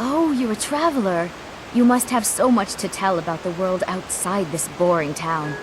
Oh, you're a traveler. You must have so much to tell about the world outside this boring town.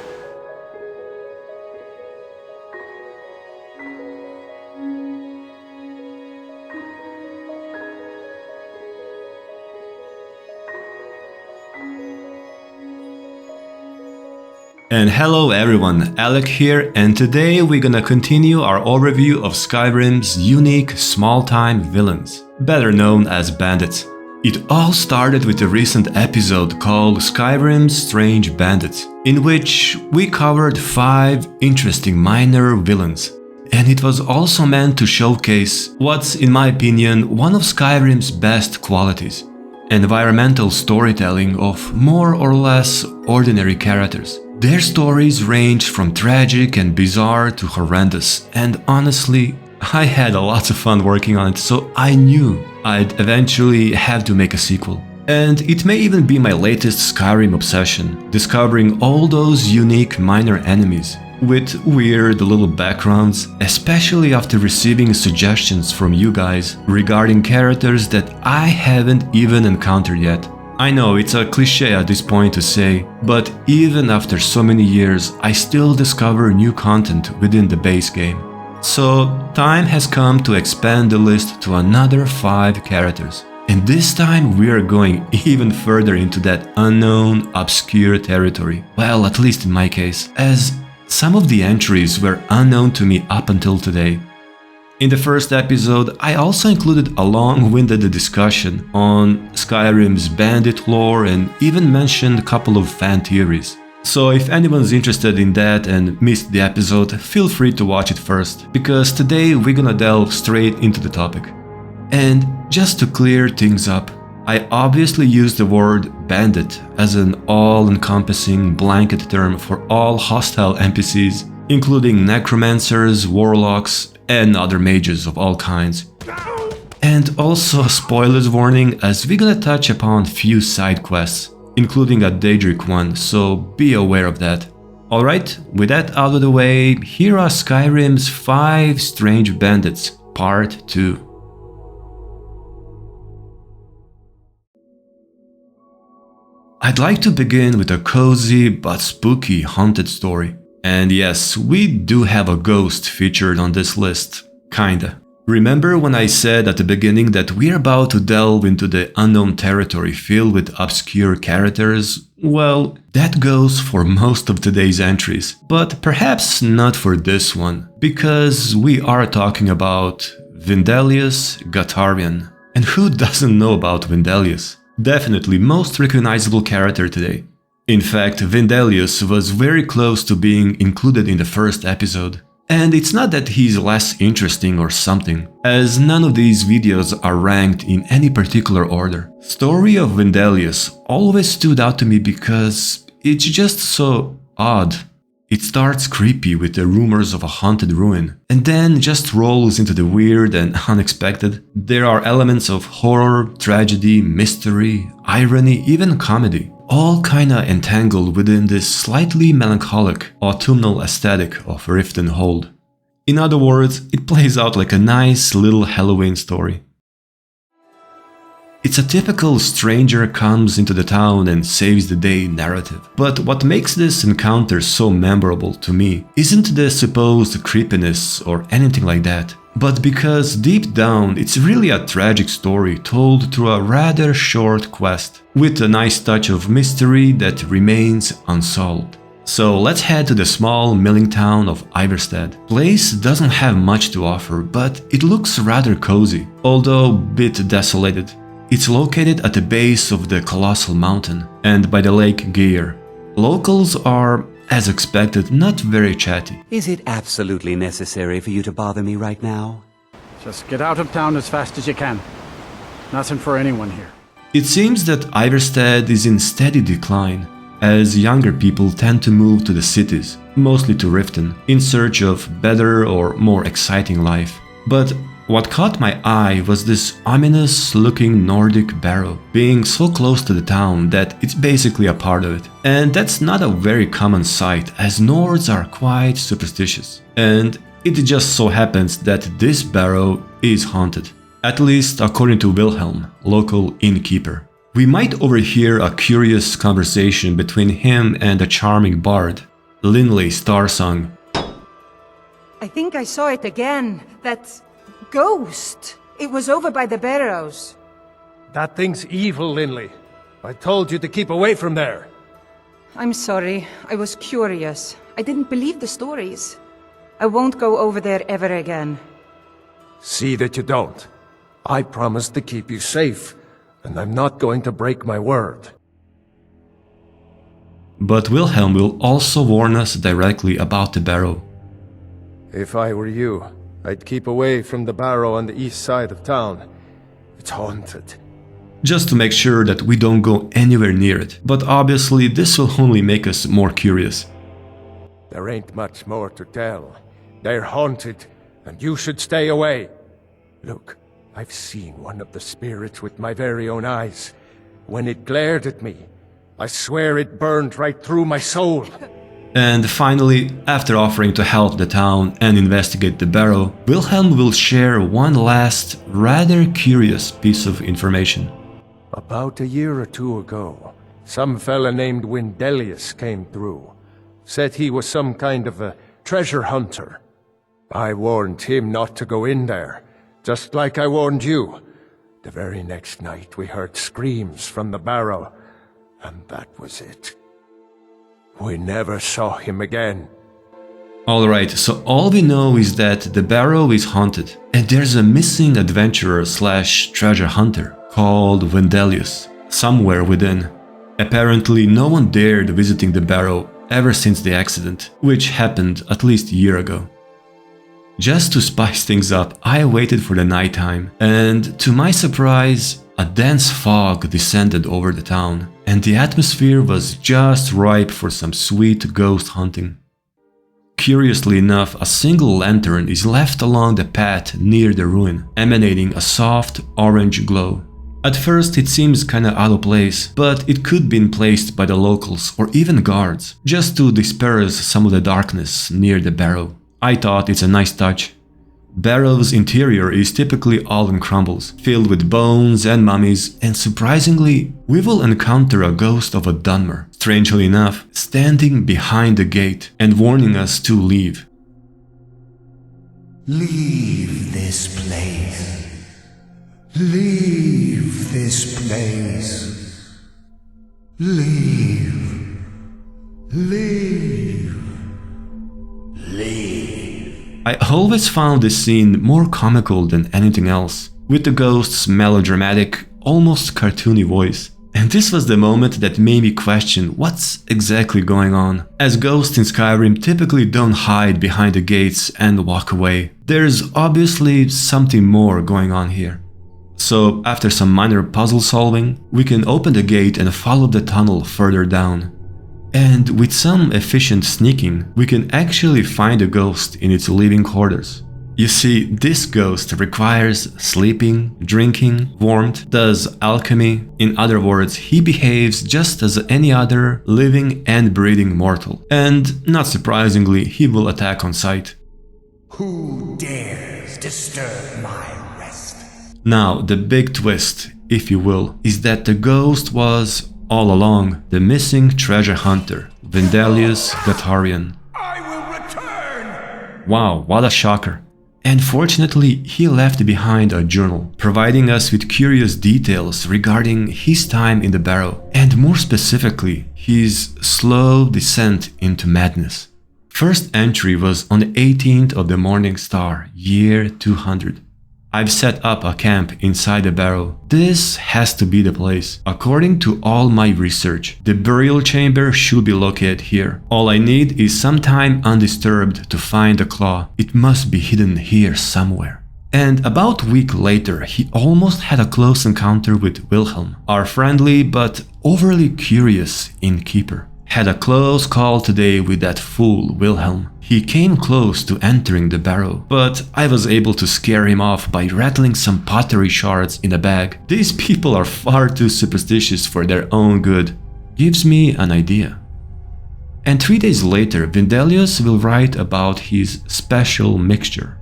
And hello everyone, Alec here, and today we're gonna continue our overview of Skyrim's unique small-time villains, better known as bandits. It all started with a recent episode called Skyrim's Strange Bandits, in which we covered 5 interesting minor villains. And it was also meant to showcase what's, in my opinion, one of Skyrim's best qualities: environmental storytelling of more or less ordinary characters. Their stories ranged from tragic and bizarre to horrendous, and honestly, I had a lot of fun working on it, so I knew I'd eventually have to make a sequel. And it may even be my latest Skyrim obsession, discovering all those unique minor enemies with weird little backgrounds, especially after receiving suggestions from you guys regarding characters that I haven't even encountered yet. I know it's a cliché at this point to say, but even after so many years, I still discover new content within the base game. So, time has come to expand the list to another 5 characters. And this time we are going even further into that unknown, obscure territory. Well, at least in my case, as some of the entries were unknown to me up until today. In the first episode, I also included a long-winded discussion on Skyrim's bandit lore and even mentioned a couple of fan theories. So if anyone's interested in that and missed the episode, feel free to watch it first, because today we're gonna delve straight into the topic. And just to clear things up, I obviously use the word bandit as an all-encompassing blanket term for all hostile NPCs, including necromancers, warlocks, and other mages of all kinds. And also a spoilers warning, as we're gonna touch upon few side quests, including a Daedric one, so be aware of that. Alright, with that out of the way, here are Skyrim's 5 Strange Bandits, Part 2. I'd like to begin with a cozy but spooky haunted story. And yes, we do have a ghost featured on this list. Kinda. Remember when I said at the beginning that we're about to delve into the unknown territory filled with obscure characters? Well, that goes for most of today's entries, but perhaps not for this one, because we are talking about Wyndelius Gatharian. And who doesn't know about Wyndelius? Definitely most recognizable character today. In fact, Wyndelius was very close to being included in the first episode. And it's not that he's less interesting or something, as none of these videos are ranked in any particular order. Story of Wyndelius always stood out to me because it's just so odd. It starts creepy with the rumors of a haunted ruin, and then just rolls into the weird and unexpected. There are elements of horror, tragedy, mystery, irony, even comedy, all kinda entangled within this slightly melancholic, autumnal aesthetic of Rift and Hold. In other words, it plays out like a nice little Halloween story. It's a typical stranger comes into the town and saves the day narrative. But what makes this encounter so memorable to me isn't the supposed creepiness or anything like that, but because deep down it's really a tragic story told through a rather short quest, with a nice touch of mystery that remains unsolved. So let's head to the small milling town of Iverstead. Place doesn't have much to offer, but it looks rather cozy, although a bit desolated. It's located at the base of the colossal mountain and by the lake Geir. Locals are, as expected, not very chatty. Is it absolutely necessary for you to bother me right now? Just get out of town as fast as you can. Nothing for anyone here. It seems that Iverstead is in steady decline, as younger people tend to move to the cities, mostly to Riften, in search of better or more exciting life. But what caught my eye was this ominous-looking Nordic barrow, being so close to the town that it's basically a part of it. And that's not a very common sight, as Nords are quite superstitious. And it just so happens that this barrow is haunted. At least according to Wilhelm, local innkeeper. We might overhear a curious conversation between him and a charming bard, Linley Starsong. I think I saw it again. That ghost. It was over by the barrows. That thing's evil, Linley. I told you to keep away from there. I'm sorry. I was curious. I didn't believe the stories. I won't go over there ever again. See that you don't. I promised to keep you safe, and I'm not going to break my word. But Wilhelm will also warn us directly about the barrow. If I were you, I'd keep away from the barrow on the east side of town. It's haunted. Just to make sure that we don't go anywhere near it, but obviously this will only make us more curious. There ain't much more to tell. They're haunted, and you should stay away. Look, I've seen one of the spirits with my very own eyes. When it glared at me, I swear it burned right through my soul. And finally, after offering to help the town and investigate the barrow, Wilhelm will share one last, rather curious piece of information. About a year or two ago, some fella named Wyndelius came through. Said he was some kind of a treasure hunter. I warned him not to go in there, just like I warned you. The very next night we heard screams from the barrow, and that was it. We never saw him again. Alright, so all we know is that the barrow is haunted, and there's a missing adventurer slash treasure hunter called Wyndelius, somewhere within. Apparently no one dared visiting the barrow ever since the accident, which happened at least a year ago. Just to spice things up, I waited for the nighttime, and to my surprise, a dense fog descended over the town, and the atmosphere was just ripe for some sweet ghost hunting. Curiously enough, a single lantern is left along the path near the ruin, emanating a soft orange glow. At first it seems kinda out of place, but it could be placed by the locals or even guards, just to disperse some of the darkness near the barrow. I thought it's a nice touch. Barrow's interior is typically all in crumbles, filled with bones and mummies, and surprisingly, we will encounter a ghost of a Dunmer, strangely enough, standing behind the gate and warning us to leave. Leave this place. Leave this place. Leave. Leave. Leave. I always found this scene more comical than anything else, with the ghost's melodramatic, almost cartoony voice. And this was the moment that made me question what's exactly going on, as ghosts in Skyrim typically don't hide behind the gates and walk away. There's obviously something more going on here. So after some minor puzzle solving, we can open the gate and follow the tunnel further down. And with some efficient sneaking, we can actually find a ghost in its living quarters. You see, this ghost requires sleeping, drinking, warmth, does alchemy. In other words, he behaves just as any other living and breathing mortal. And, not surprisingly, he will attack on sight. Who dares disturb my rest? Now, the big twist, if you will, is that the ghost was, all along, the missing treasure hunter, Wyndelius Gatharian. I will return! Wow, what a shocker. And fortunately, he left behind a journal, providing us with curious details regarding his time in the barrow, and more specifically, his slow descent into madness. First entry was on the 18th of the Morning Star, year 200. I've set up a camp inside the barrow. This has to be the place. According to all my research, the burial chamber should be located here. All I need is some time undisturbed to find the claw. It must be hidden here somewhere. And about a week later, he almost had a close encounter with Wilhelm, our friendly but overly curious innkeeper. Had a close call today with that fool Wilhelm. He came close to entering the barrow, but I was able to scare him off by rattling some pottery shards in a bag. These people are far too superstitious for their own good. Gives me an idea. And 3 days later, Wyndelius will write about his special mixture.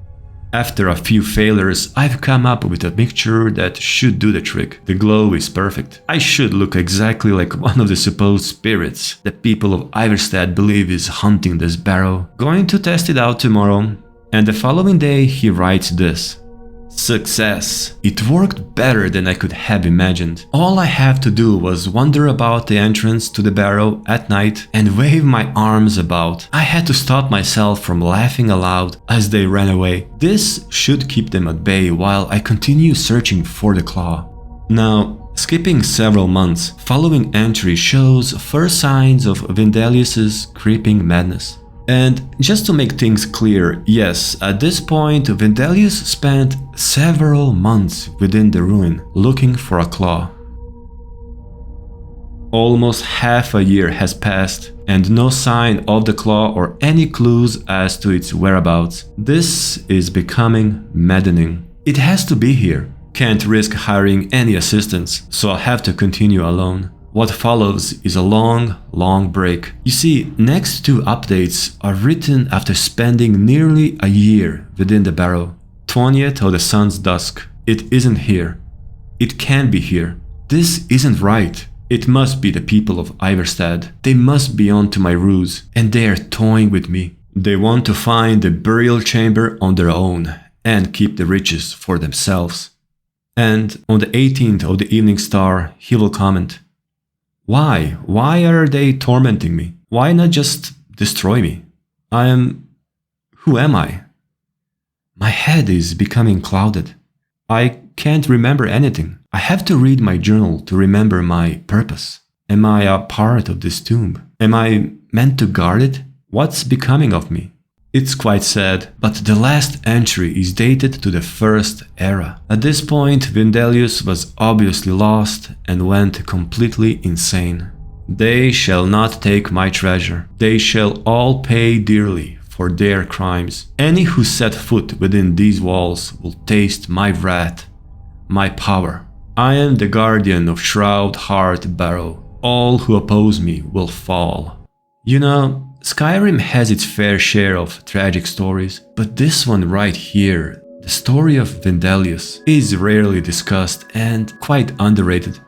After a few failures, I've come up with a mixture that should do the trick. The glow is perfect. I should look exactly like one of the supposed spirits the people of Iverstead believe is hunting this barrow. Going to test it out tomorrow. And the following day he writes this. Success. It worked better than I could have imagined. All I have to do was wander about the entrance to the barrow at night and wave my arms about. I had to stop myself from laughing aloud as they ran away. This should keep them at bay while I continue searching for the claw. Now, skipping several months, following entry shows first signs of Wyndelius's creeping madness. And just to make things clear, yes, at this point Wyndelius spent several months within the ruin looking for a claw. Almost half a year has passed and no sign of the claw or any clues as to its whereabouts. This is becoming maddening. It has to be here. Can't risk hiring any assistance, so I'll have to continue alone. What follows is a long break. You see, next two updates are written after spending nearly a year within the barrow. 20th of the sun's dusk. It isn't here. It can't be here. This isn't right. It must be the people of Iverstead. They must be onto my ruse, and they are toying with me. They want to find the burial chamber on their own and keep the riches for themselves. And on the 18th of the evening star, he will comment. Why? Why are they tormenting me? Why not just destroy me? Who am I? My head is becoming clouded. I can't remember anything. I have to read my journal to remember my purpose. Am I a part of this tomb? Am I meant to guard it? What's becoming of me? It's quite sad, but the last entry is dated to the First Era. At this point, Wyndelius was obviously lost and went completely insane. They shall not take my treasure. They shall all pay dearly for their crimes. Any who set foot within these walls will taste my wrath, my power. I am the guardian of Shroud Heart Barrow. All who oppose me will fall. You know, Skyrim has its fair share of tragic stories, but this one right here, the story of Wyndelius, is rarely discussed and quite underrated.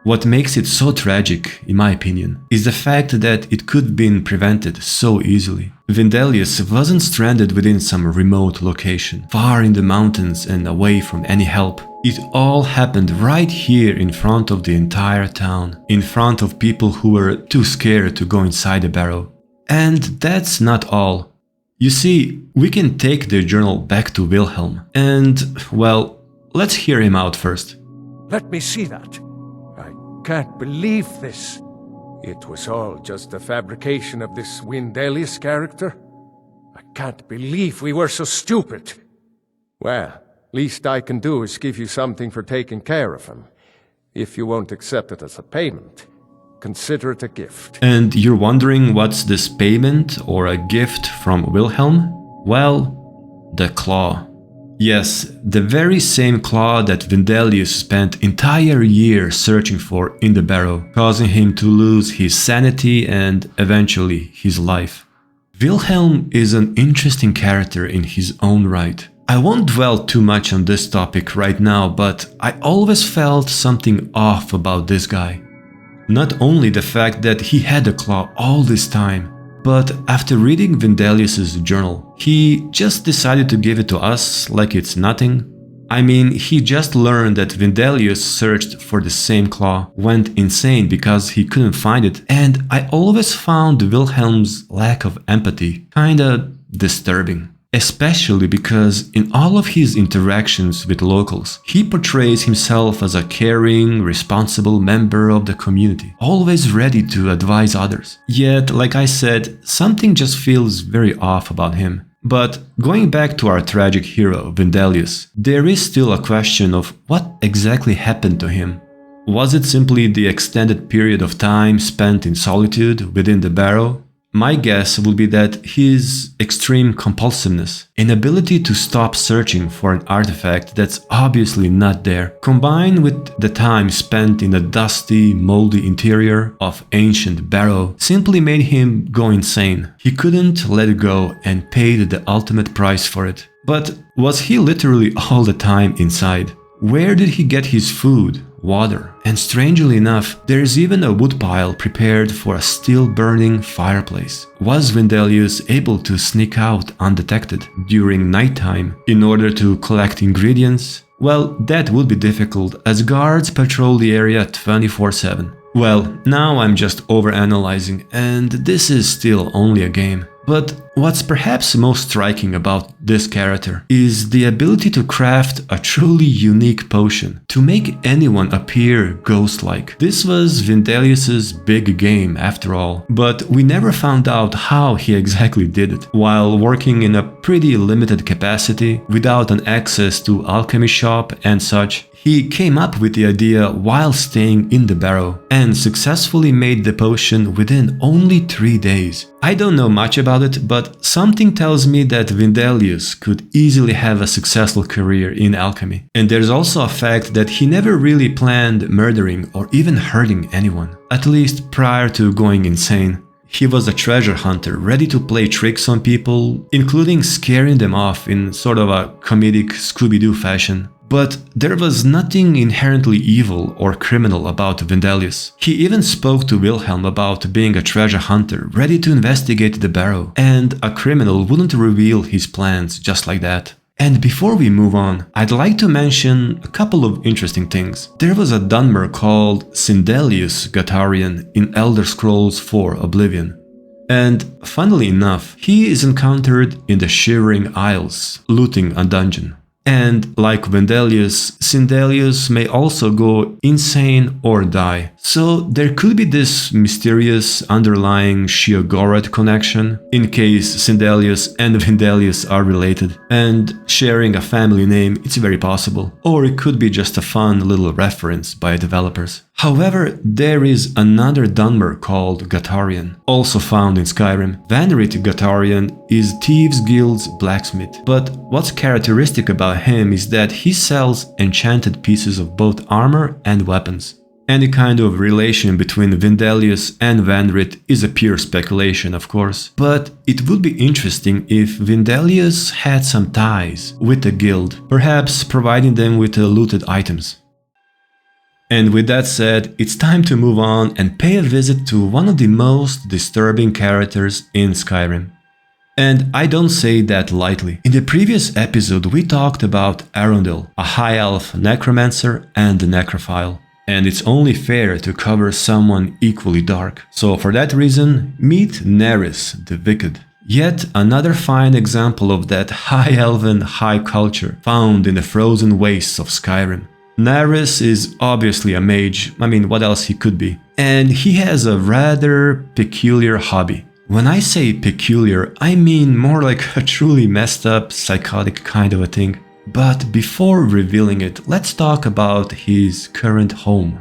What makes it so tragic, in my opinion, is the fact that it could have been prevented so easily. Wyndelius wasn't stranded within some remote location, far in the mountains and away from any help. It all happened right here in front of the entire town, in front of people who were too scared to go inside the barrow. And that's not all. You see, we can take the journal back to Wilhelm and, well, let's hear him out first. Let me see that. I can't believe this. It was all just a fabrication of this Wyndelius character. I can't believe we were so stupid. Well, least I can do is give you something for taking care of him. If you won't accept it as a payment, consider it a gift. And you're wondering what's this payment or a gift from Wilhelm? Well, the claw. Yes, the very same claw that Wyndelius spent entire year searching for in the barrow, causing him to lose his sanity and eventually his life. Wilhelm is an interesting character in his own right. I won't dwell too much on this topic right now, but I always felt something off about this guy. Not only the fact that he had a claw all this time, but after reading Wyndelius's journal, he just decided to give it to us like it's nothing. I mean, he just learned that Wyndelius searched for the same claw, went insane because he couldn't find it, and I always found Wilhelm's lack of empathy kinda disturbing. Especially because in all of his interactions with locals, he portrays himself as a caring, responsible member of the community, always ready to advise others. Yet, like I said, something just feels very off about him. But going back to our tragic hero, Wyndelius, there is still a question of what exactly happened to him. Was it simply the extended period of time spent in solitude within the barrow? My guess would be that his extreme compulsiveness, inability to stop searching for an artifact that's obviously not there, combined with the time spent in the dusty, moldy interior of ancient barrow, simply made him go insane. He couldn't let it go and paid the ultimate price for it. But was he literally all the time inside? Where did he get his food, water? And strangely enough, there is even a woodpile prepared for a still burning fireplace. Was Wyndelius able to sneak out undetected during nighttime in order to collect ingredients? Well, that would be difficult as guards patrol the area 24/7. Well, now I'm just overanalyzing, and this is still only a game. But what's perhaps most striking about this character is the ability to craft a truly unique potion to make anyone appear ghost-like. This was Wyndelius's big game after all, but we never found out how he exactly did it. While working in a pretty limited capacity, without an access to alchemy shop and such, he came up with the idea while staying in the barrow and successfully made the potion within only 3 days. I don't know much about it, but something tells me that Wyndelius could easily have a successful career in alchemy. And there's also a fact that he never really planned murdering or even hurting anyone, at least prior to going insane. He was a treasure hunter, ready to play tricks on people, including scaring them off in sort of a comedic Scooby-Doo fashion. But there was nothing inherently evil or criminal about Wyndelius. He even spoke to Wilhelm about being a treasure hunter, ready to investigate the barrow, and a criminal wouldn't reveal his plans just like that. And before we move on, I'd like to mention a couple of interesting things. There was a Dunmer called Wyndelius Gatharian in Elder Scrolls IV Oblivion. And funnily enough, he is encountered in the Shivering Isles, looting a dungeon. And like Wyndelius may also go insane or die. So there could be this mysterious underlying Sheogorath connection, in case Wyndelius and Wyndelius are related. And sharing a family name, it's very possible. Or it could be just a fun little reference by developers. However, there is another Dunmer called Gatharian, also found in Skyrim. Rite Gatharian is Thieves Guild's blacksmith, but what's characteristic about him is that he sells enchanted pieces of both armor and weapons. Any kind of relation between Wyndelius and Rite is a pure speculation, of course, but it would be interesting if Wyndelius had some ties with the guild, perhaps providing them with looted items. And with that said, it's time to move on and pay a visit to one of the most disturbing characters in Skyrim. And I don't say that lightly. In the previous episode we talked about Arondil, a high elf necromancer and a necrophile. And it's only fair to cover someone equally dark. So for that reason, meet Naris the Wicked. Yet another fine example of that high elven high culture found in the frozen wastes of Skyrim. Naris is obviously a mage, I mean what else he could be, and he has a rather peculiar hobby. When I say peculiar, I mean more like a truly messed up, psychotic kind of a thing. But before revealing it, let's talk about his current home,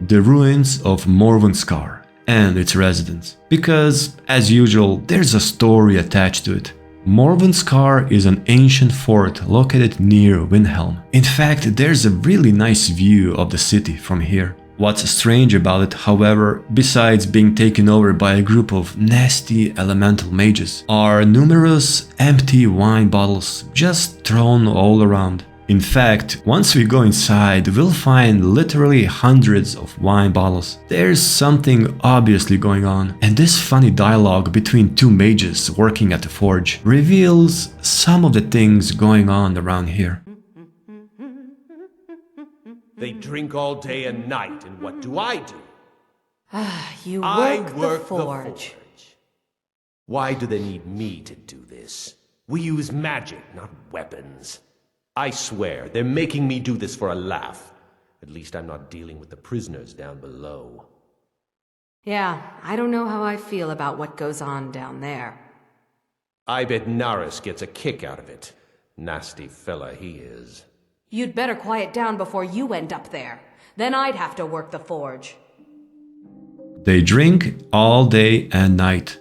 the ruins of Morvenskar and its residents. Because, as usual, there's a story attached to it. Morvenskar is an ancient fort located near Wilhelm. In fact, there's a really nice view of the city from here. What's strange about it, however, besides being taken over by a group of nasty elemental mages, are numerous empty wine bottles just thrown all around. In fact, once we go inside, we'll find literally hundreds of wine bottles. There's something obviously going on, and this funny dialogue between two mages working at the forge reveals some of the things going on around here. They drink all day and night, and what do? You I work work the forge. Why do they need me to do this? We use magic, not weapons. I swear, they're making me do this for a laugh. At least I'm not dealing with the prisoners down below. Yeah, I don't know how I feel about what goes on down there. I bet Naris gets a kick out of it. Nasty fella he is. You'd better quiet down before you end up there. Then I'd have to work the forge. They drink all day and night.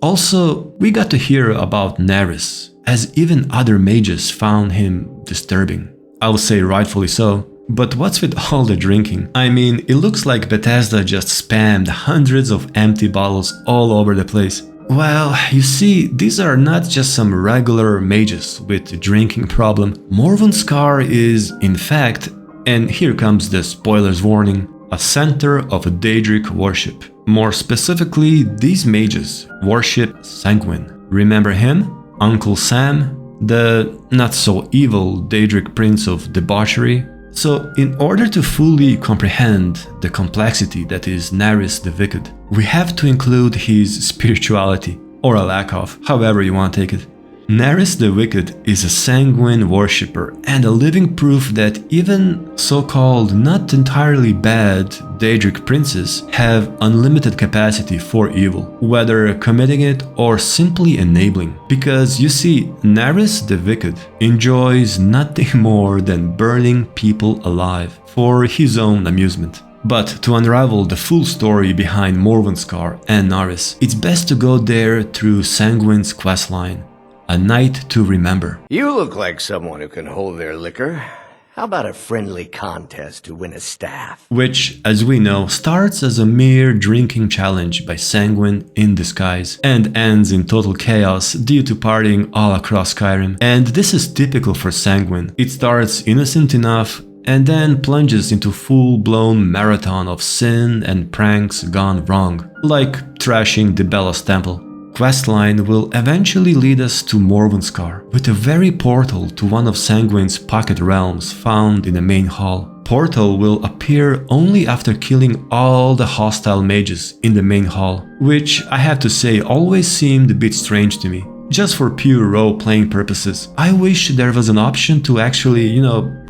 Also, we got to hear about Naris, as even other mages found him disturbing. I'll say rightfully so. But what's with all the drinking? I mean, it looks like Bethesda just spammed hundreds of empty bottles all over the place. Well, you see, these are not just some regular mages with a drinking problem. Morvenskar is, in fact, and here comes the spoilers warning, a center of a Daedric worship. More specifically, these mages worship Sanguine. Remember him? Uncle Sam? The not-so-evil Daedric prince of debauchery? So, in order to fully comprehend the complexity that is Naris the Wicked, we have to include his spirituality, or a lack of, however you want to take it. Naris the Wicked is a sanguine worshipper and a living proof that even so-called not entirely bad Daedric princes have unlimited capacity for evil, whether committing it or simply enabling. Because you see, Naris the Wicked enjoys nothing more than burning people alive for his own amusement. But to unravel the full story behind Morvenskar and Naris, it's best to go there through Sanguine's questline. A Night to Remember. You look like someone who can hold their liquor. How about a friendly contest to win a staff? Which, as we know, starts as a mere drinking challenge by Sanguine in disguise and ends in total chaos due to partying all across Skyrim. And this is typical for Sanguine. It starts innocent enough and then plunges into full-blown marathon of sin and pranks gone wrong, like trashing Dibella's temple. Questline will eventually lead us to Morvenskar, with a very portal to one of Sanguine's pocket realms found in the main hall. Portal will appear only after killing all the hostile mages in the main hall, which I have to say always seemed a bit strange to me. Just for pure role-playing purposes, I wish there was an option to actually,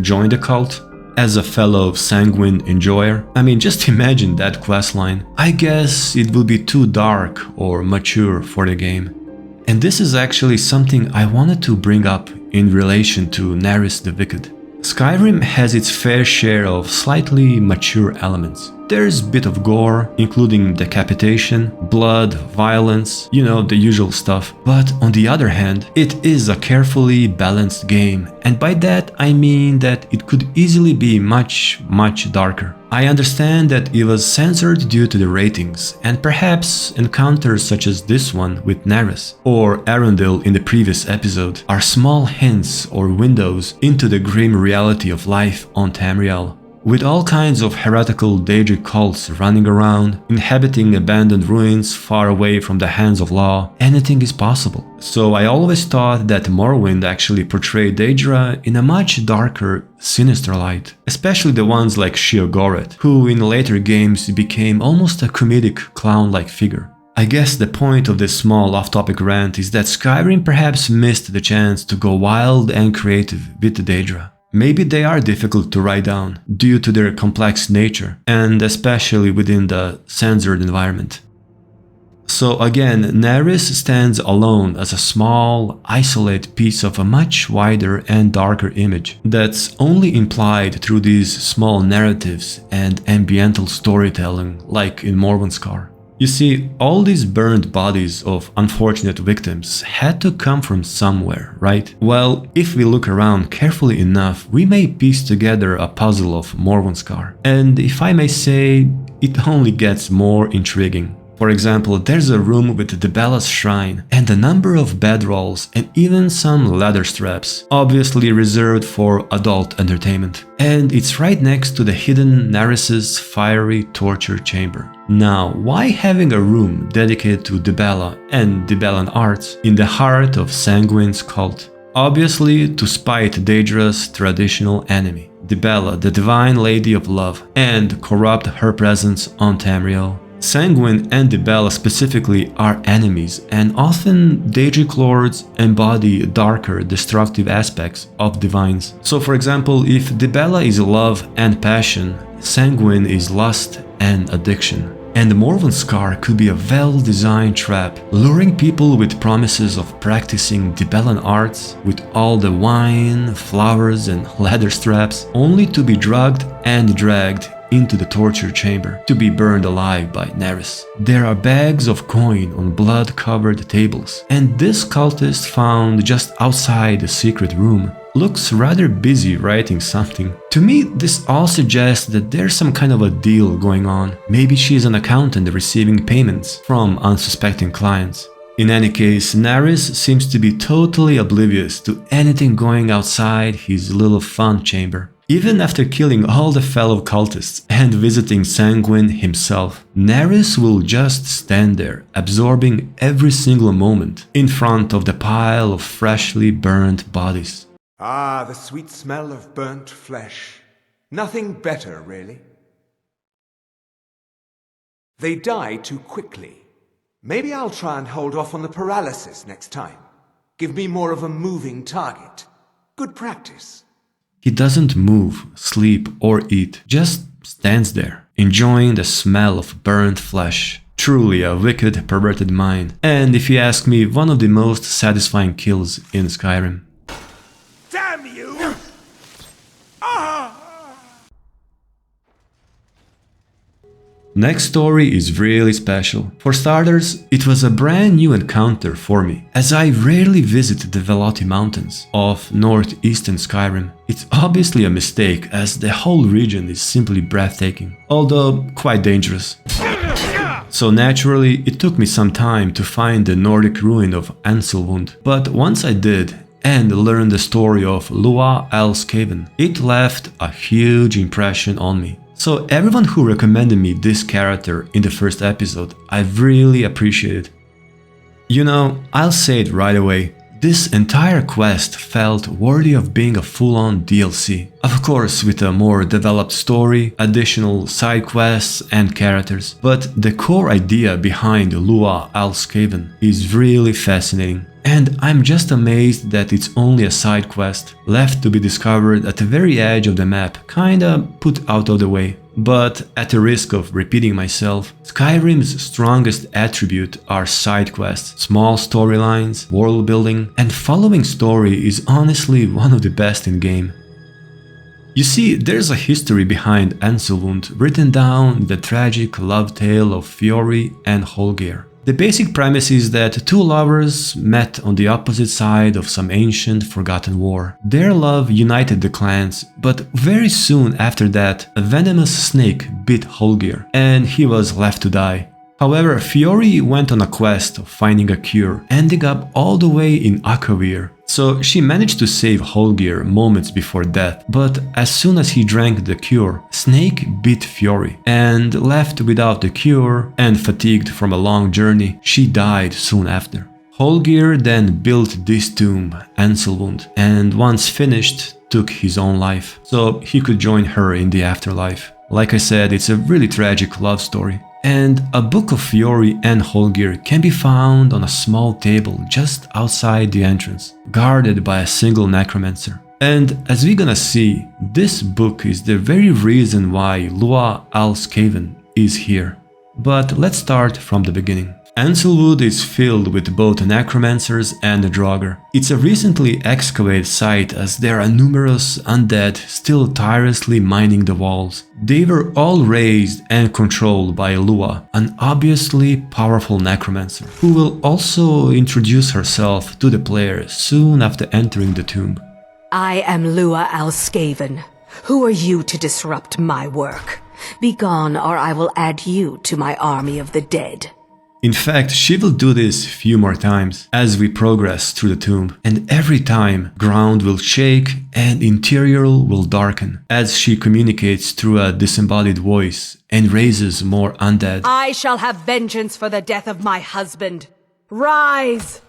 join the cult. As a fellow sanguine enjoyer, I mean, just imagine that questline. I guess it will be too dark or mature for the game. And this is actually something I wanted to bring up in relation to Naris the Wicked. Skyrim has its fair share of slightly mature elements. There's a bit of gore, including decapitation, blood, violence, the usual stuff. But on the other hand, it is a carefully balanced game, and by that I mean that it could easily be much, much darker. I understand that it was censored due to the ratings, and perhaps encounters such as this one with Naris or Arondil in the previous episode are small hints or windows into the grim reality of life on Tamriel. With all kinds of heretical Daedric cults running around, inhabiting abandoned ruins far away from the hands of law, anything is possible. So I always thought that Morrowind actually portrayed Daedra in a much darker, sinister light. Especially the ones like Sheogorath, who in later games became almost a comedic clown-like figure. I guess the point of this small off-topic rant is that Skyrim perhaps missed the chance to go wild and creative with Daedra. Maybe they are difficult to write down due to their complex nature, and especially within the censored environment. So again, Naris stands alone as a small, isolated piece of a much wider and darker image that's only implied through these small narratives and ambiental storytelling like in Morvenskar. You see, all these burned bodies of unfortunate victims had to come from somewhere, right? Well, if we look around carefully enough, we may piece together a puzzle of Morvenskar. And if I may say, it only gets more intriguing. For example, there's a room with Dibella's shrine and a number of bedrolls and even some ladder straps, obviously reserved for adult entertainment. And it's right next to the hidden Naris's fiery torture chamber. Now, why having a room dedicated to Dibella and Dibellan arts in the heart of Sanguine's cult? Obviously to spite Daedra's traditional enemy, Dibella, the divine lady of love, and corrupt her presence on Tamriel. Sanguine and Dibella specifically are enemies, and often Daedric lords embody darker, destructive aspects of divines. So for example, if Dibella is love and passion, Sanguine is lust and addiction. And Morvenskar could be a well-designed trap, luring people with promises of practicing Dibellan arts with all the wine, flowers and leather straps, only to be drugged and dragged into the torture chamber to be burned alive by Naris. There are bags of coin on blood-covered tables, and this cultist found just outside the secret room looks rather busy writing something. To me, this all suggests that there's some kind of a deal going on. Maybe she's an accountant receiving payments from unsuspecting clients. In any case, Naris seems to be totally oblivious to anything going outside his little fun chamber. Even after killing all the fellow cultists and visiting Sanguine himself, Naris will just stand there, absorbing every single moment in front of the pile of freshly burned bodies. Ah, the sweet smell of burnt flesh. Nothing better, really. They die too quickly. Maybe I'll try and hold off on the paralysis next time. Give me more of a moving target. Good practice. He doesn't move, sleep, or eat, just stands there, enjoying the smell of burnt flesh. Truly a wicked, perverted mind, and if you ask me, one of the most satisfying kills in Skyrim. Damn you! Next story is really special. For starters, it was a brand new encounter for me, as I rarely visit the Velotti Mountains of northeastern Skyrim. It's obviously a mistake, as the whole region is simply breathtaking, although quite dangerous. So naturally, it took me some time to find the Nordic ruin of Anselwund, but once I did, and learned the story of Lua Al-Skaven, it left a huge impression on me. So everyone who recommended me this character in the first episode, I really appreciate it. You know, I'll say it right away, this entire quest felt worthy of being a full-on DLC. Of course, with a more developed story, additional side quests and characters, but the core idea behind Lua Al-Skaven is really fascinating. And I'm just amazed that it's only a side quest, left to be discovered at the very edge of the map, kinda put out of the way. But at the risk of repeating myself, Skyrim's strongest attribute are side quests, small storylines, world building, and following story is honestly one of the best in game. You see, there's a history behind Anselwund, written down the tragic love tale of Fiori and Holgeir. The basic premise is that two lovers met on the opposite side of some ancient forgotten war. Their love united the clans, but very soon after that, a venomous snake bit Holgeir, and he was left to die. However, Fiori went on a quest of finding a cure, ending up all the way in Akavir. So she managed to save Holgeir moments before death, but as soon as he drank the cure, Snake bit Fiori, and left without the cure and fatigued from a long journey, she died soon after. Holgeir then built this tomb, Anselwund, and once finished, took his own life, so he could join her in the afterlife. Like I said, it's a really tragic love story. And a book of Fiori and Holgeir can be found on a small table just outside the entrance, guarded by a single necromancer. And as we're gonna see, this book is the very reason why Lua Al-Skaven is here. But let's start from the beginning. Anselwood is filled with both necromancers and the Draugr. It's a recently excavated site as there are numerous undead still tirelessly mining the walls. They were all raised and controlled by Lua, an obviously powerful necromancer, who will also introduce herself to the player soon after entering the tomb. I am Lua Al-Skaven. Who are you to disrupt my work? Begone, or I will add you to my army of the dead. In fact, she will do this a few more times as we progress through the tomb, and every time ground will shake and interior will darken as she communicates through a disembodied voice and raises more undead. I shall have vengeance for the death of my husband. Rise!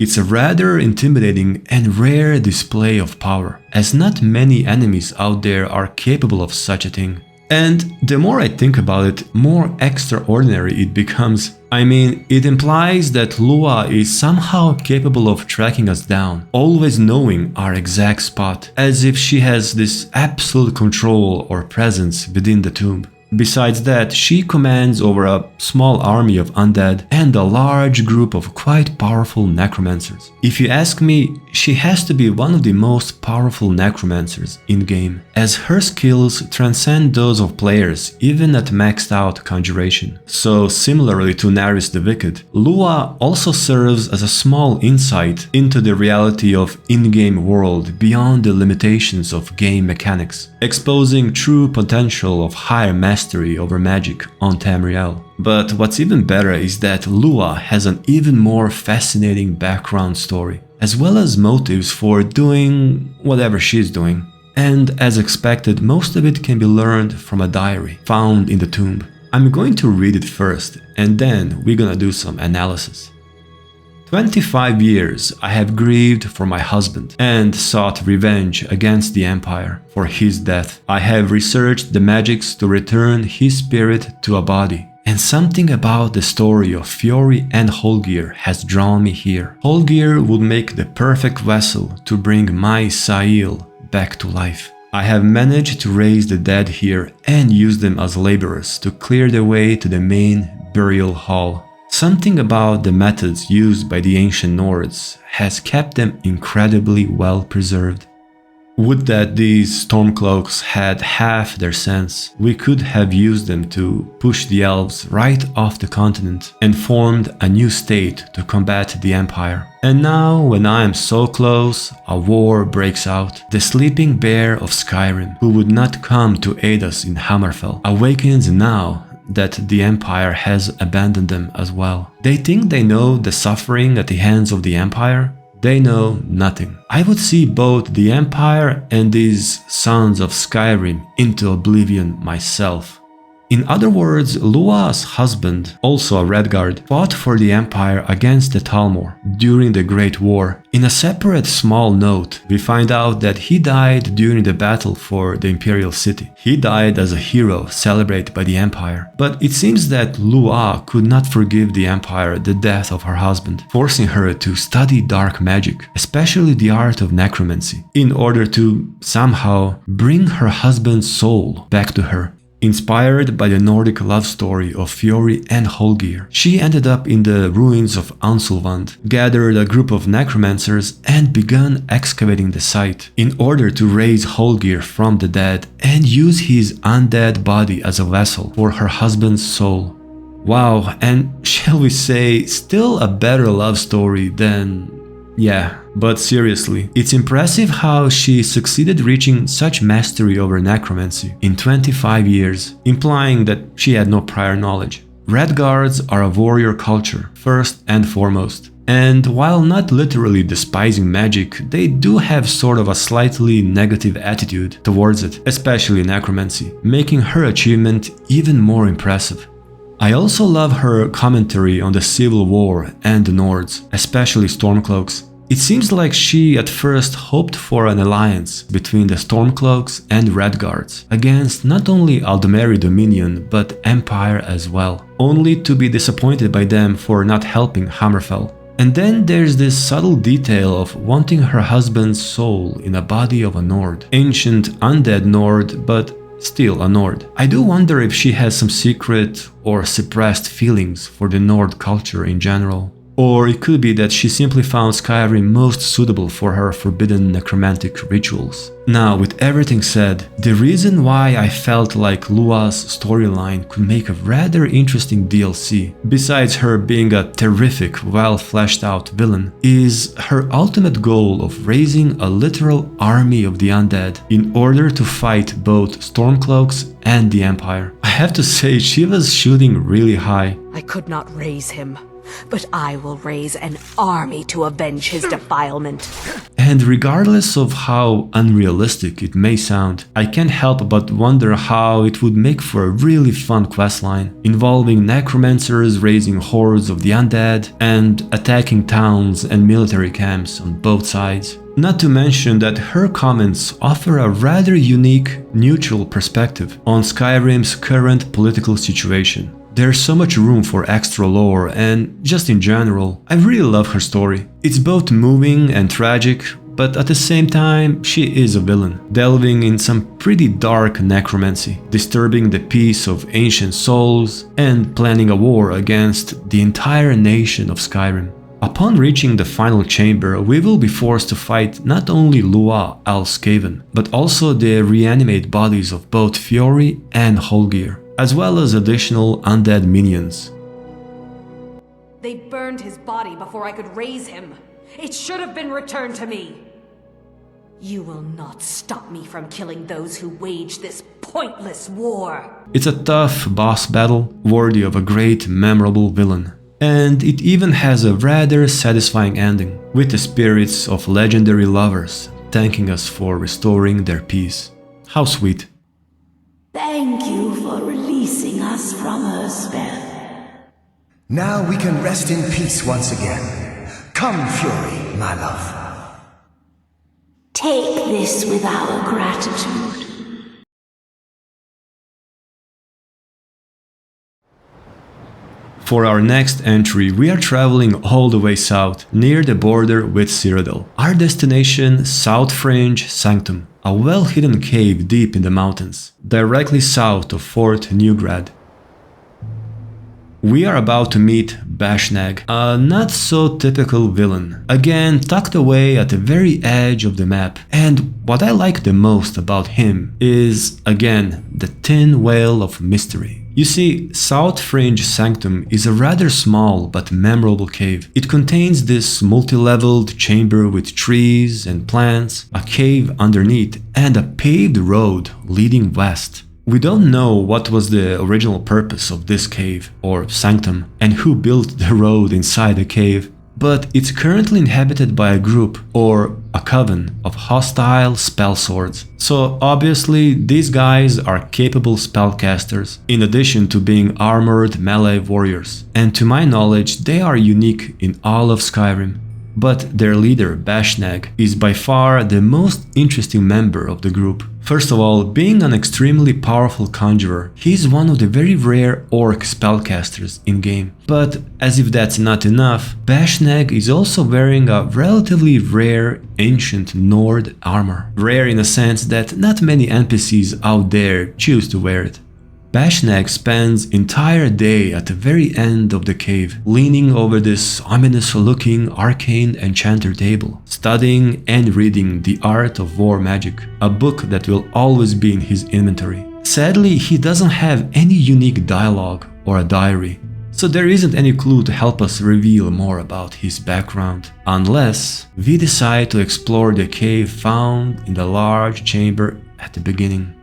It's a rather intimidating and rare display of power, as not many enemies out there are capable of such a thing. And the more I think about it, more extraordinary it becomes. I mean, it implies that Lua is somehow capable of tracking us down, always knowing our exact spot, as if she has this absolute control or presence within the tomb. Besides that, she commands over a small army of undead and a large group of quite powerful necromancers. If you ask me, she has to be one of the most powerful necromancers in-game, as her skills transcend those of players even at maxed out conjuration. So similarly to Naris the Wicked, Lua also serves as a small insight into the reality of in-game world beyond the limitations of game mechanics, exposing true potential of higher mastery mastery over magic on Tamriel. But what's even better is that Lua has an even more fascinating background story, as well as motives for doing whatever she's doing. And as expected, most of it can be learned from a diary found in the tomb. I'm going to read it first, and then we're gonna do some analysis. 25 years I have grieved for my husband and sought revenge against the Empire for his death. I have researched the magics to return his spirit to a body. And something about the story of Fiori and Holgir has drawn me here. Holgir would make the perfect vessel to bring my Sild back to life. I have managed to raise the dead here and use them as laborers to clear the way to the main burial hall. Something about the methods used by the ancient Nords has kept them incredibly well preserved. Would that these Stormcloaks had half their sense, we could have used them to push the elves right off the continent and formed a new state to combat the Empire. And now, when I am so close, a war breaks out. The sleeping bear of Skyrim, who would not come to aid us in Hammerfell, awakens now that the Empire has abandoned them as well. They think they know the suffering at the hands of the Empire. They know nothing. I would see both the Empire and these sons of Skyrim into oblivion myself. In other words, Lua's husband, also a Redguard, fought for the Empire against the Talmor during the Great War. In a separate small note, we find out that he died during the battle for the Imperial City. He died as a hero celebrated by the Empire. But it seems that Lua could not forgive the Empire the death of her husband, forcing her to study dark magic, especially the art of necromancy, in order to somehow bring her husband's soul back to her. Inspired by the Nordic love story of Fiori and Holgir, she ended up in the ruins of Ansulvand, gathered a group of necromancers and began excavating the site in order to raise Holgir from the dead and use his undead body as a vessel for her husband's soul. Wow, and shall we say, still a better love story than... yeah. But seriously, it's impressive how she succeeded reaching such mastery over necromancy in 25 years, implying that she had no prior knowledge. Redguards are a warrior culture, first and foremost. And while not literally despising magic, they do have sort of a slightly negative attitude towards it, especially necromancy, making her achievement even more impressive. I also love her commentary on the Civil War and the Nords, especially Stormcloaks. It seems like she at first hoped for an alliance between the Stormcloaks and Redguards against not only Aldmeri Dominion but Empire as well, only to be disappointed by them for not helping Hammerfell. And then there's this subtle detail of wanting her husband's soul in a body of a Nord, ancient undead Nord, but still a Nord. I do wonder if she has some secret or suppressed feelings for the Nord culture in general. Or it could be that she simply found Skyrim most suitable for her forbidden necromantic rituals. Now, with everything said, the reason why I felt like Lua's storyline could make a rather interesting DLC, besides her being a terrific, well-fleshed-out villain, is her ultimate goal of raising a literal army of the undead in order to fight both Stormcloaks and the Empire. I have to say, she was shooting really high. I could not raise him, but I will raise an army to avenge his defilement. And regardless of how unrealistic it may sound, I can't help but wonder how it would make for a really fun questline, involving necromancers raising hordes of the undead and attacking towns and military camps on both sides. Not to mention that her comments offer a rather unique, neutral perspective on Skyrim's current political situation. There's so much room for extra lore and just in general, I really love her story. It's both moving and tragic, but at the same time, she is a villain, delving in some pretty dark necromancy, disturbing the peace of ancient souls, and planning a war against the entire nation of Skyrim. Upon reaching the final chamber, we will be forced to fight not only Lua Al-Skaven, but also the reanimated bodies of both Fiori and Holgir, as well as additional undead minions. They burned his body before I could raise him. It should have been returned to me. You will not stop me from killing those who wage this pointless war. It's a tough boss battle, worthy of a great, memorable villain. And it even has a rather satisfying ending, with the spirits of legendary lovers thanking us for restoring their peace. How sweet. Thank you for releasing us from her spell. Now we can rest in peace once again. Come, Fury, my love. Take this with our gratitude. For our next entry, we are traveling all the way south, near the border with Cyrodiil. Our destination, South Fringe Sanctum, a well-hidden cave deep in the mountains, directly south of Fort Newgrad. We are about to meet Bashnag, a not-so-typical villain, again tucked away at the very edge of the map. And what I like the most about him is, again, the thin veil of mystery. You see, South Fringe Sanctum is a rather small but memorable cave. It contains this multi-leveled chamber with trees and plants, a cave underneath, and a paved road leading west. We don't know what was the original purpose of this cave, or sanctum, and who built the road inside the cave, but it's currently inhabited by a group, or a coven, of hostile spell swords. So obviously these guys are capable spellcasters, in addition to being armored melee warriors, and to my knowledge they are unique in all of Skyrim. But their leader, Bashnag, is by far the most interesting member of the group. First of all, being an extremely powerful conjurer, he's one of the very rare orc spellcasters in-game. But as if that's not enough, Bashnag is also wearing a relatively rare ancient Nord armor. Rare in a sense that not many NPCs out there choose to wear it. Bashnag spends entire day at the very end of the cave, leaning over this ominous-looking arcane enchanter table, studying and reading The Art of War Magic, a book that will always be in his inventory. Sadly, he doesn't have any unique dialogue or a diary, so there isn't any clue to help us reveal more about his background, unless we decide to explore the cave found in the large chamber at the beginning.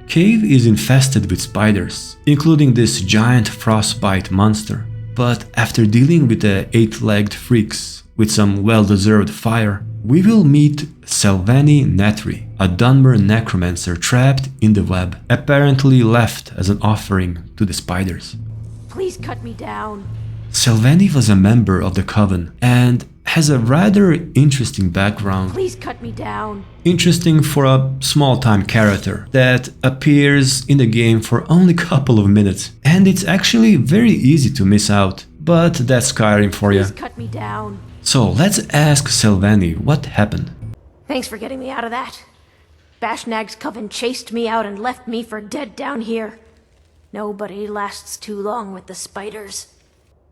Cave is infested with spiders, including this giant frostbite monster, but after dealing with the 8-legged freaks with some well-deserved fire, we will meet Selveni Netri, a Dunmer necromancer trapped in the web, apparently left as an offering to the spiders. Please cut me down. Selveni was a member of the Coven and has a rather interesting background. Please cut me down. Interesting for a small-time character that appears in the game for only a couple of minutes, and it's actually very easy to miss out, but that's Skyrim for you. Please cut me down. So let's ask Selveni what happened. Thanks for getting me out of that. Bashnag's coven chased me out and left me for dead down here. Nobody lasts too long with the spiders.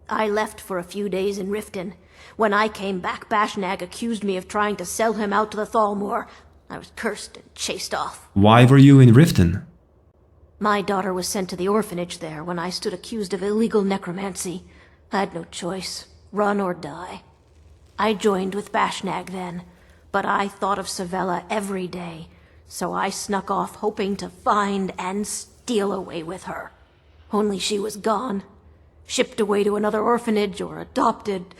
I left for a few days in Riften. When I came back, Bashnag accused me of trying to sell him out to the Thalmor. I was cursed and chased off. Why were you in Riften? My daughter was sent to the orphanage there when I stood accused of illegal necromancy. I had no choice, run or die. I joined with Bashnag then, but I thought of Savella every day, so I snuck off hoping to find and steal away with her. Only she was gone, shipped away to another orphanage or adopted,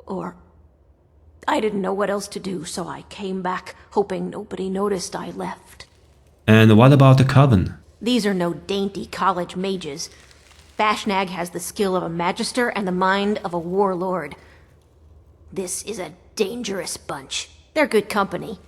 or... I didn't know what else to do, so I came back, hoping nobody noticed I left. And what about the Coven? These are no dainty college mages. Bashnag has the skill of a magister and the mind of a warlord. This is a dangerous bunch. They're good company.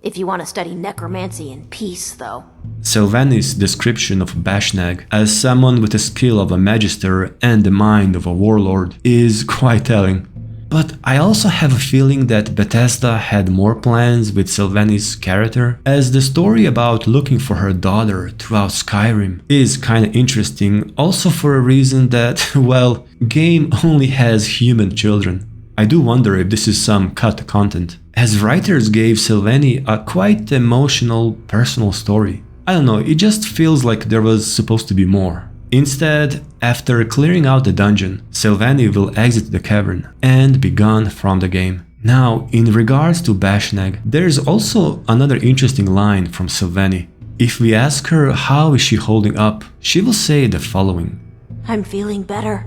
If you want to study necromancy in peace, though. Selveni's description of Bashnag as someone with the skill of a magister and the mind of a warlord is quite telling. But I also have a feeling that Bethesda had more plans with Selveni's character, as the story about looking for her daughter throughout Skyrim is kinda interesting, also for a reason that, well, game only has human children. I do wonder if this is some cut content, as writers gave Selveni a quite emotional, personal story. I don't know, it just feels like there was supposed to be more. Instead, after clearing out the dungeon, Selveni will exit the cavern and be gone from the game. Now, in regards to Bashnag, there's also another interesting line from Sylvani. If we ask her how is she holding up, she will say the following. I'm feeling better,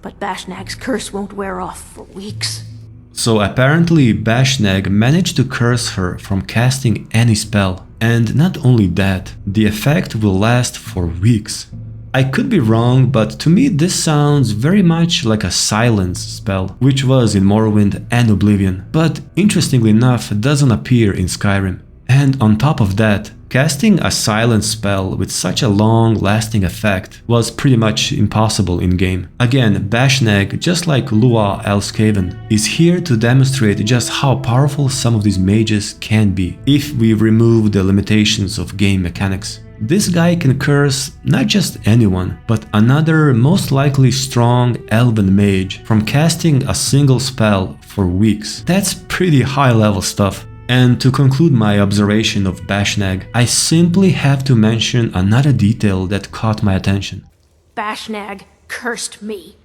but Bashnag's curse won't wear off for weeks. So apparently Bashnag managed to curse her from casting any spell, and not only that, the effect will last for weeks. I could be wrong, but to me this sounds very much like a silence spell, which was in Morrowind and Oblivion, but interestingly enough doesn't appear in Skyrim. And on top of that, casting a silence spell with such a long-lasting effect was pretty much impossible in-game. Again, Bashnag, just like Lua Al-Skaven, is here to demonstrate just how powerful some of these mages can be, if we remove the limitations of game mechanics. This guy can curse not just anyone, but another most likely strong elven mage from casting a single spell for weeks. That's pretty high-level stuff. And to conclude my observation of Bashnag, I simply have to mention another detail that caught my attention. Bashnag cursed me.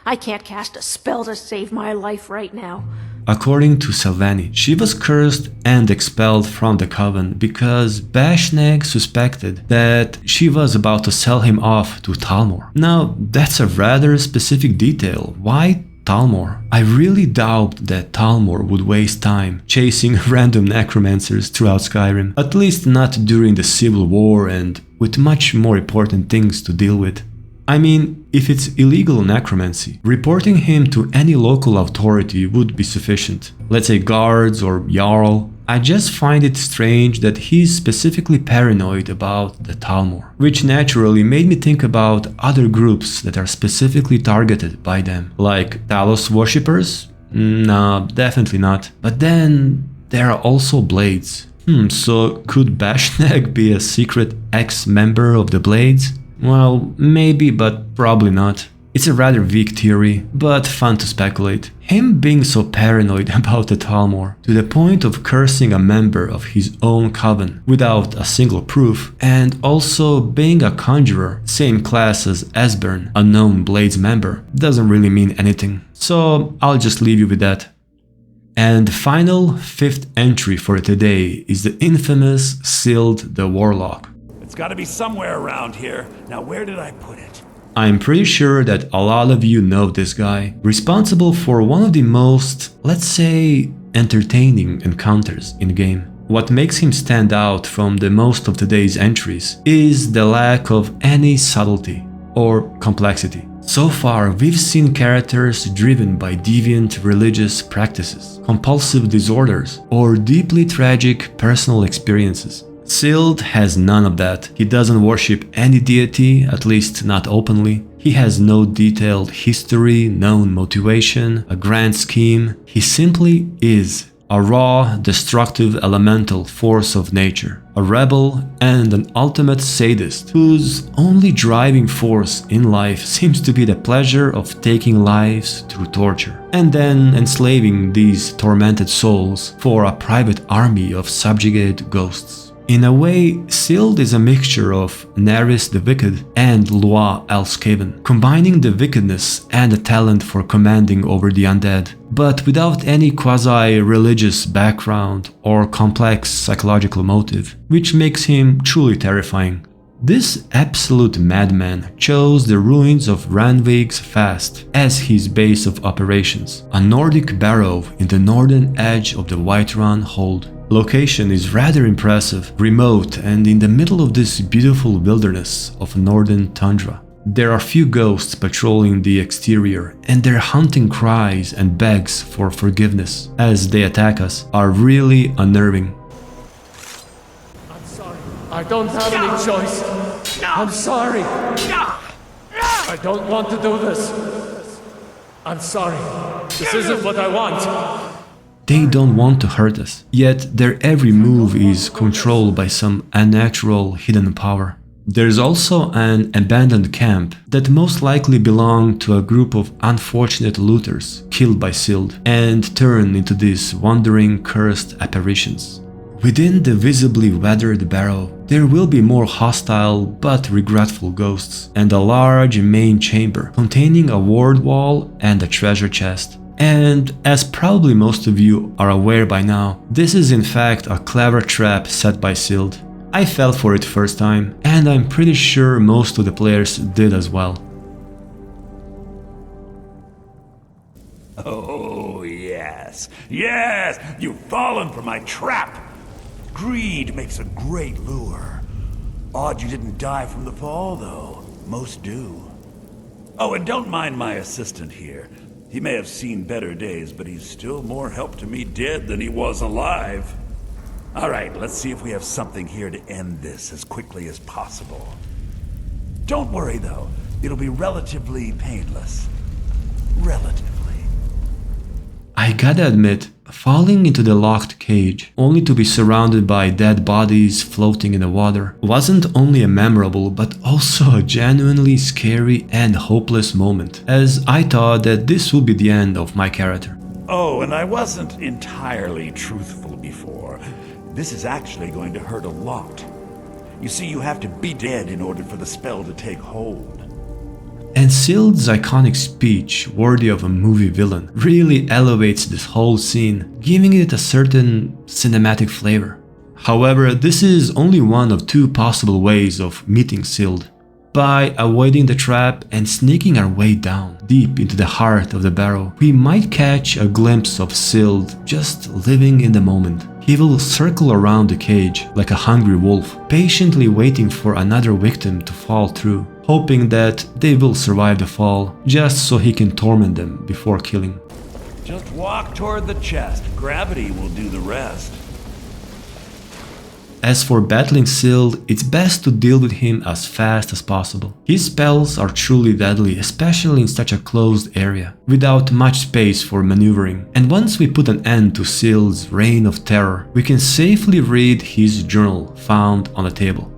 I can't cast a spell to save my life right now. According to Sylvani, she was cursed and expelled from the coven because Bashnag suspected that she was about to sell him off to Talmor. Now, that's a rather specific detail. Why Talmor? I really doubt that Talmor would waste time chasing random necromancers throughout Skyrim, at least not during the Civil War and with much more important things to deal with. I mean, if it's illegal necromancy, reporting him to any local authority would be sufficient. Let's say guards or Jarl. I just find it strange that he's specifically paranoid about the Talmor, which naturally made me think about other groups that are specifically targeted by them, like Talos worshippers? No, definitely not. But then there are also Blades. So could Bashnag be a secret ex-member of the Blades? Well, maybe, but probably not. It's a rather weak theory, but fun to speculate. Him being so paranoid about the Talmor, to the point of cursing a member of his own coven without a single proof, and also being a conjurer, same class as Esbern, a known Blades member, doesn't really mean anything. So I'll just leave you with that. And the final, fifth entry for today is the infamous Sild the Warlock. It's gotta be somewhere around here. Now where did I put it? I'm pretty sure that a lot of you know this guy, responsible for one of the most, let's say, entertaining encounters in the game. What makes him stand out from the most of today's entries is the lack of any subtlety or complexity. So far, we've seen characters driven by deviant religious practices, compulsive disorders, or deeply tragic personal experiences. Sild has none of that. He doesn't worship any deity, at least not openly. He has no detailed history, known motivation, a grand scheme. He simply is a raw, destructive elemental force of nature, a rebel and an ultimate sadist whose only driving force in life seems to be the pleasure of taking lives through torture, and then enslaving these tormented souls for a private army of subjugated ghosts. In a way, Sild is a mixture of Naris the Wicked and Lua Al-Skaven, combining the wickedness and the talent for commanding over the undead, but without any quasi-religious background or complex psychological motive, which makes him truly terrifying. This absolute madman chose the ruins of Randvig's Fast as his base of operations, a Nordic barrow in the northern edge of the Whiterun Hold. Location is rather impressive, remote and in the middle of this beautiful wilderness of northern tundra. There are few ghosts patrolling the exterior, and their hunting cries and begs for forgiveness as they attack us are really unnerving. I'm sorry. I don't have any choice. I'm sorry. I don't want to do this. I'm sorry. This isn't what I want. They don't want to hurt us, yet their every move is controlled by some unnatural hidden power. There's also an abandoned camp that most likely belonged to a group of unfortunate looters killed by Sild and turned into these wandering cursed apparitions. Within the visibly weathered barrow, there will be more hostile but regretful ghosts, and a large main chamber containing a ward wall and a treasure chest. And as probably most of you are aware by now, this is in fact a clever trap set by Sild. I fell for it first time, and I'm pretty sure most of the players did as well. Oh, yes. Yes! You've fallen for my trap! Greed makes a great lure. Odd you didn't die from the fall, though. Most do. Oh, and don't mind my assistant here. He may have seen better days, but he's still more help to me dead than he was alive. All right, let's see if we have something here to end this as quickly as possible. Don't worry, though. It'll be relatively painless. Relatively. I gotta admit, falling into the locked cage, only to be surrounded by dead bodies floating in the water, wasn't only a memorable but also a genuinely scary and hopeless moment, as I thought that this would be the end of my character. Oh, and I wasn't entirely truthful before. This is actually going to hurt a lot. You see, you have to be dead in order for the spell to take hold. And Sild's iconic speech, worthy of a movie villain, really elevates this whole scene, giving it a certain cinematic flavor. However, this is only one of two possible ways of meeting Sild. By avoiding the trap and sneaking our way down, deep into the heart of the barrow, we might catch a glimpse of Sild just living in the moment. He will circle around the cage like a hungry wolf, patiently waiting for another victim to fall through, hoping that they will survive the fall, just so he can torment them before killing. Just walk toward the chest. Gravity will do the rest. As for battling Sild, it's best to deal with him as fast as possible. His spells are truly deadly, especially in such a closed area, without much space for maneuvering. And once we put an end to Sild's reign of terror, we can safely read his journal found on the table.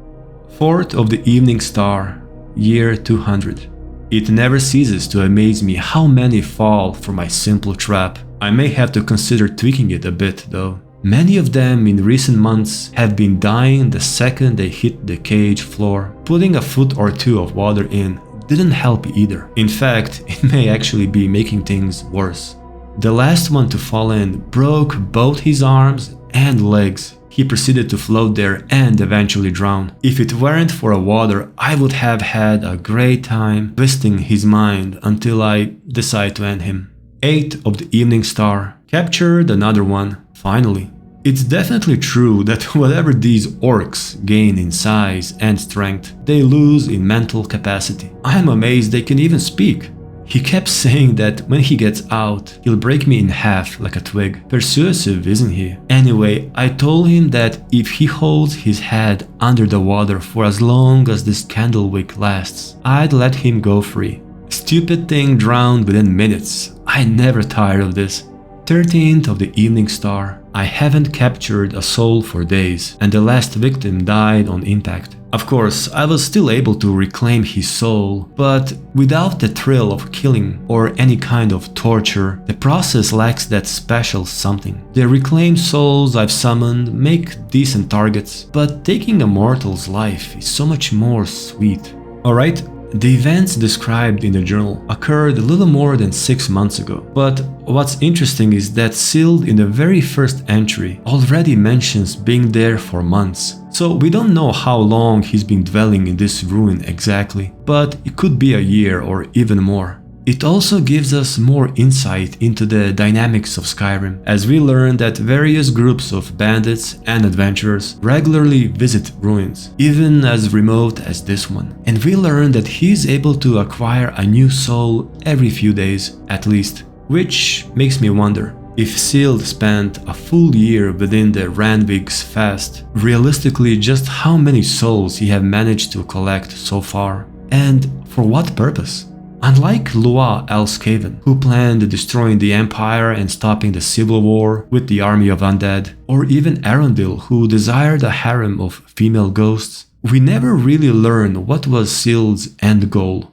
4th of the Evening Star, year 200. It never ceases to amaze me how many fall for my simple trap. I may have to consider tweaking it a bit though. Many of them in recent months have been dying the second they hit the cage floor. Putting a foot or two of water in didn't help either. In fact, it may actually be making things worse. The last one to fall in broke both his arms and legs. He proceeded to float there and eventually drown. If it weren't for a water, I would have had a great time twisting his mind until I decide to end him. 8th of the Evening Star. Captured another one. Finally. It's definitely true that whatever these orcs gain in size and strength, they lose in mental capacity. I'm amazed they can even speak. He kept saying that when he gets out, he'll break me in half like a twig. Persuasive, isn't he? Anyway, I told him that if he holds his head under the water for as long as this candle wick lasts, I'd let him go free. Stupid thing drowned within minutes. I never tired of this. 13th of the Evening Star. I haven't captured a soul for days, and the last victim died on impact. Of course, I was still able to reclaim his soul, but without the thrill of killing or any kind of torture, the process lacks that special something. The reclaimed souls I've summoned make decent targets, but taking a mortal's life is so much more sweet. Alright, the events described in the journal occurred a little more than 6 months ago, but what's interesting is that Sild in the very first entry already mentions being there for months. So we don't know how long he's been dwelling in this ruin exactly, but it could be a year or even more. It also gives us more insight into the dynamics of Skyrim, as we learn that various groups of bandits and adventurers regularly visit ruins, even as remote as this one. And we learn that he's able to acquire a new soul every few days, at least. Which makes me wonder, if Sild spent a full year within the Randvig's fast, realistically just how many souls he have managed to collect so far, and for what purpose? Unlike Al-Skaven, who planned destroying the Empire and stopping the civil war with the army of undead, or even Arondil, who desired a harem of female ghosts, we never really learn what was Sild's end goal,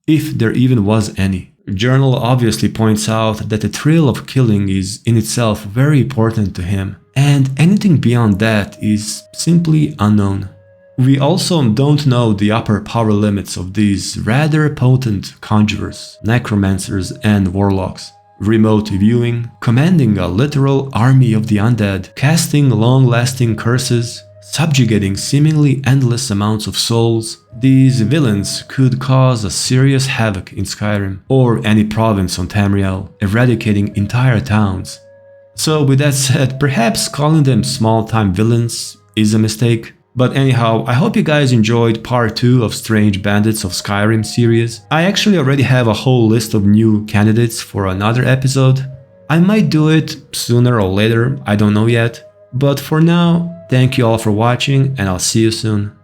if there even was any. Journal obviously points out that the thrill of killing is in itself very important to him, and anything beyond that is simply unknown. We also don't know the upper power limits of these rather potent conjurers, necromancers and warlocks. remote viewing, commanding a literal army of the undead, casting long-lasting curses, subjugating seemingly endless amounts of souls. These villains could cause a serious havoc in Skyrim or any province on Tamriel, eradicating entire towns. So with that said, perhaps calling them small-time villains is a mistake. But anyhow, I hope you guys enjoyed part 2 of Strange Bandits of Skyrim series. I actually already have a whole list of new candidates for another episode. I might do it sooner or later, I don't know yet. But for now, thank you all for watching and I'll see you soon.